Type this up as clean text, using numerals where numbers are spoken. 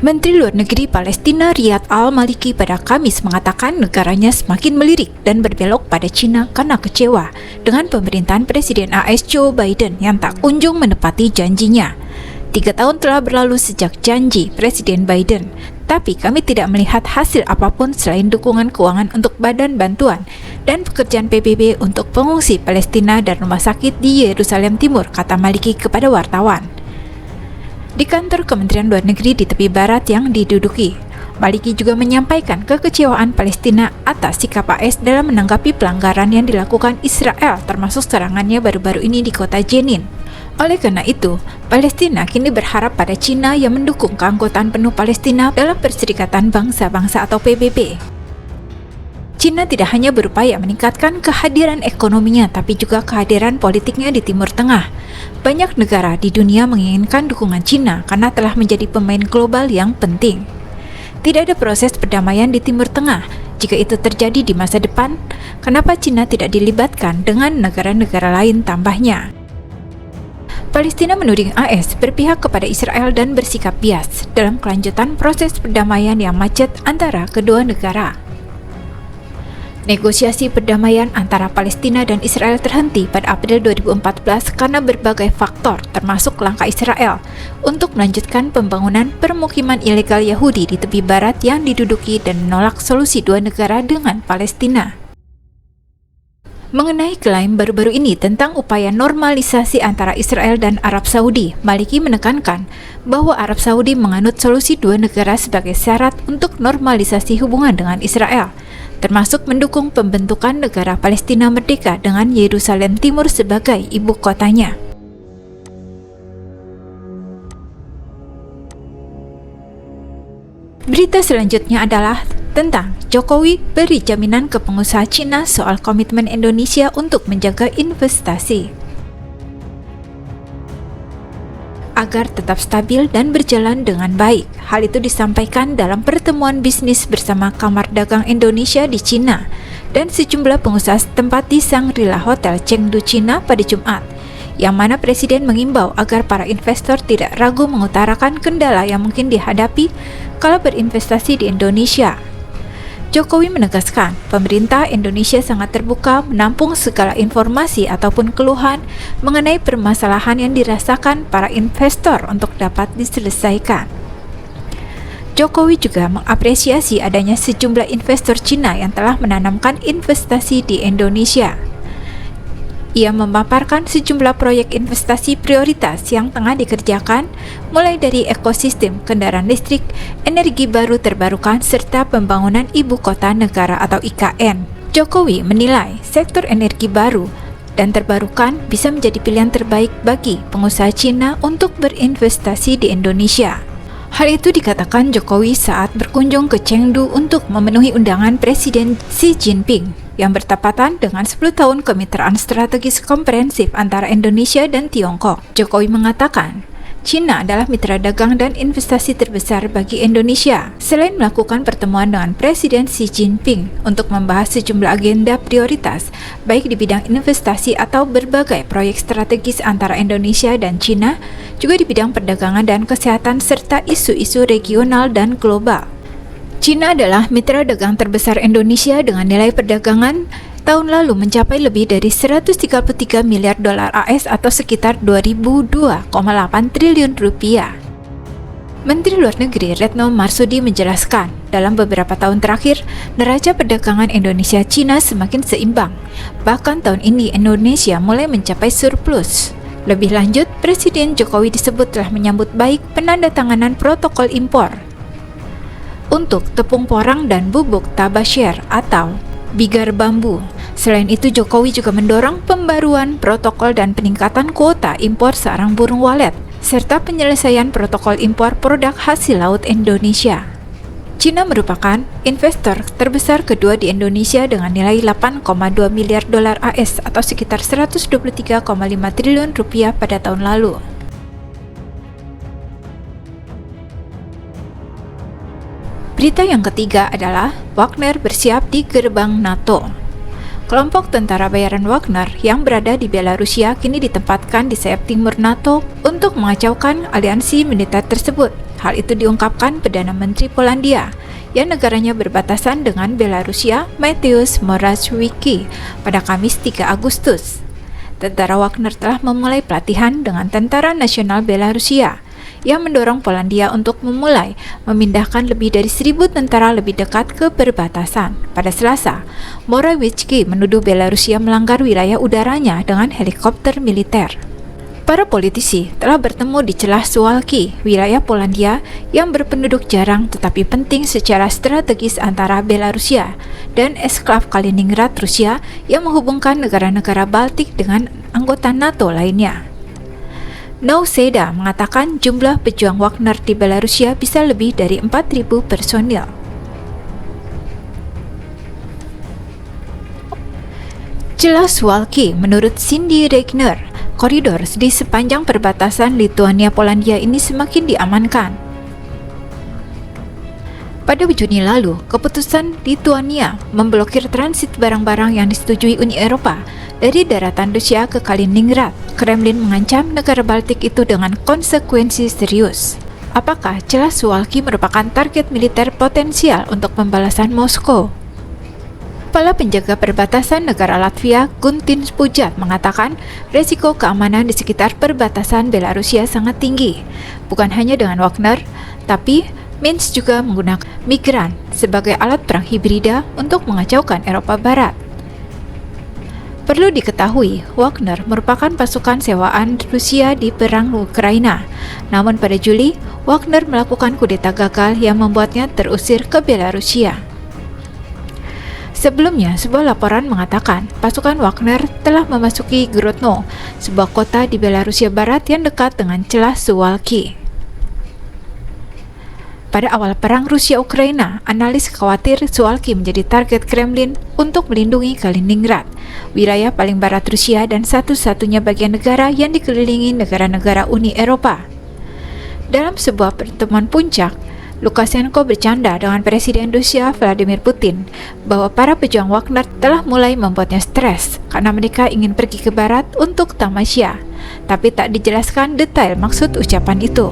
Menteri Luar Negeri Palestina Riyad Al-Maliki pada Kamis mengatakan negaranya semakin melirik dan berbelok pada China karena kecewa dengan pemerintahan Presiden AS Joe Biden yang tak kunjung menepati janjinya. 3 tahun telah berlalu sejak janji Presiden Biden, tapi kami tidak melihat hasil apapun selain dukungan keuangan untuk badan bantuan dan pekerjaan PBB untuk pengungsi Palestina dan rumah sakit di Yerusalem Timur, kata Maliki kepada wartawan. Di kantor Kementerian Luar Negeri di tepi barat yang diduduki, Maliki juga menyampaikan kekecewaan Palestina atas sikap AS dalam menanggapi pelanggaran yang dilakukan Israel, termasuk serangannya baru-baru ini di kota Jenin. Oleh karena itu, Palestina kini berharap pada China yang mendukung keanggotaan penuh Palestina dalam Perserikatan Bangsa-Bangsa atau PBB. China tidak hanya berupaya meningkatkan kehadiran ekonominya, tapi juga kehadiran politiknya di Timur Tengah. Banyak negara di dunia menginginkan dukungan China karena telah menjadi pemain global yang penting. Tidak ada proses perdamaian di Timur Tengah. Jika itu terjadi di masa depan, kenapa China tidak dilibatkan dengan negara-negara lain, tambahnya? Palestina menuding AS berpihak kepada Israel dan bersikap bias dalam kelanjutan proses perdamaian yang macet antara kedua negara. Negosiasi perdamaian antara Palestina dan Israel terhenti pada April 2014 karena berbagai faktor, termasuk langkah Israel untuk melanjutkan pembangunan permukiman ilegal Yahudi di tepi barat yang diduduki dan menolak solusi dua negara dengan Palestina. Mengenai klaim baru-baru ini tentang upaya normalisasi antara Israel dan Arab Saudi, Maliki menekankan bahwa Arab Saudi menganut solusi dua negara sebagai syarat untuk normalisasi hubungan dengan Israel, termasuk mendukung pembentukan negara Palestina merdeka dengan Yerusalem Timur sebagai ibu kotanya. Berita selanjutnya adalah tentang Jokowi beri jaminan ke pengusaha Cina soal komitmen Indonesia untuk menjaga investasi agar tetap stabil dan berjalan dengan baik. Hal itu disampaikan dalam pertemuan bisnis bersama Kamar Dagang Indonesia di Cina dan sejumlah pengusaha setempat di Shangri-La Hotel Chengdu, Cina pada Jumat, yang mana Presiden mengimbau agar para investor tidak ragu mengutarakan kendala yang mungkin dihadapi kalau berinvestasi di Indonesia. Jokowi menegaskan, pemerintah Indonesia sangat terbuka menampung segala informasi ataupun keluhan mengenai permasalahan yang dirasakan para investor untuk dapat diselesaikan. Jokowi juga mengapresiasi adanya sejumlah investor Cina yang telah menanamkan investasi di Indonesia. Ia memaparkan sejumlah proyek investasi prioritas yang tengah dikerjakan, mulai dari ekosistem kendaraan listrik, energi baru terbarukan, serta pembangunan ibu kota negara atau IKN. Jokowi menilai sektor energi baru dan terbarukan bisa menjadi pilihan terbaik bagi pengusaha Cina untuk berinvestasi di Indonesia. Hal itu dikatakan Jokowi saat berkunjung ke Chengdu untuk memenuhi undangan Presiden Xi Jinping yang bertepatan dengan 10 tahun kemitraan strategis komprehensif antara Indonesia dan Tiongkok. Jokowi mengatakan, China adalah mitra dagang dan investasi terbesar bagi Indonesia. Selain melakukan pertemuan dengan Presiden Xi Jinping untuk membahas sejumlah agenda prioritas, baik di bidang investasi atau berbagai proyek strategis antara Indonesia dan China, juga di bidang perdagangan dan kesehatan serta isu-isu regional dan global. China adalah mitra dagang terbesar Indonesia dengan nilai perdagangan tahun lalu mencapai lebih dari 133 miliar dolar AS atau sekitar 2.002,8 triliun rupiah. Menteri Luar Negeri Retno Marsudi menjelaskan, dalam beberapa tahun terakhir, neraca perdagangan Indonesia-China semakin seimbang. Bahkan tahun ini Indonesia mulai mencapai surplus. Lebih lanjut, Presiden Jokowi disebut telah menyambut baik penandatanganan protokol impor untuk tepung porang dan bubuk tabasher atau bigar bambu. Selain itu, Jokowi juga mendorong pembaruan protokol dan peningkatan kuota impor sarang burung walet, serta penyelesaian protokol impor produk hasil laut Indonesia. China merupakan investor terbesar kedua di Indonesia dengan nilai 8,2 miliar dolar AS atau sekitar 123,5 triliun rupiah pada tahun lalu. Berita yang ketiga adalah Wagner bersiap di gerbang NATO. Kelompok tentara bayaran Wagner yang berada di Belarusia kini ditempatkan di sayap timur NATO untuk mengacaukan aliansi militer tersebut. Hal itu diungkapkan Perdana Menteri Polandia yang negaranya berbatasan dengan Belarusia, Mateusz Morawiecki pada Kamis 3 Agustus. Tentara Wagner telah memulai pelatihan dengan Tentara Nasional Belarusia yang mendorong Polandia untuk memulai memindahkan lebih dari 1.000 tentara lebih dekat ke perbatasan. Pada Selasa, Morawiecki menuduh Belarusia melanggar wilayah udaranya dengan helikopter militer. Para politisi telah bertemu di celah Suwałki, wilayah Polandia yang berpenduduk jarang tetapi penting secara strategis antara Belarusia dan eksklav Kaliningrad, Rusia yang menghubungkan negara-negara Baltik dengan anggota NATO lainnya. Nauseda mengatakan jumlah pejuang Wagner di Belarusia bisa lebih dari 4.000 personil. Celah Suwałki, menurut Cindy Regner, koridor di sepanjang perbatasan Lituania-Polandia ini semakin diamankan. Pada Juni lalu, keputusan Lituania memblokir transit barang-barang yang disetujui Uni Eropa dari daratan Rusia ke Kaliningrad. Kremlin mengancam negara Baltik itu dengan konsekuensi serius. Apakah celah Suwałki merupakan target militer potensial untuk pembalasan Moskow? Kepala penjaga perbatasan negara Latvia, Guntis Pujat, mengatakan resiko keamanan di sekitar perbatasan Belarusia sangat tinggi. Bukan hanya dengan Wagner, tapi Minsk juga menggunakan migran sebagai alat perang hibrida untuk mengacaukan Eropa Barat. Perlu diketahui, Wagner merupakan pasukan sewaan Rusia di perang Ukraina. Namun pada Juli, Wagner melakukan kudeta gagal yang membuatnya terusir ke Belarusia. Sebelumnya, sebuah laporan mengatakan pasukan Wagner telah memasuki Grodno, sebuah kota di Belarusia Barat yang dekat dengan celah Suwałki. Pada awal perang Rusia-Ukraina, analis khawatir Suwałki menjadi target Kremlin untuk melindungi Kaliningrad, wilayah paling barat Rusia dan satu-satunya bagian negara yang dikelilingi negara-negara Uni Eropa. Dalam sebuah pertemuan puncak, Lukashenko bercanda dengan Presiden Rusia Vladimir Putin bahwa para pejuang Wagner telah mulai membuatnya stres karena mereka ingin pergi ke barat untuk tamasya, tapi tak dijelaskan detail maksud ucapan itu.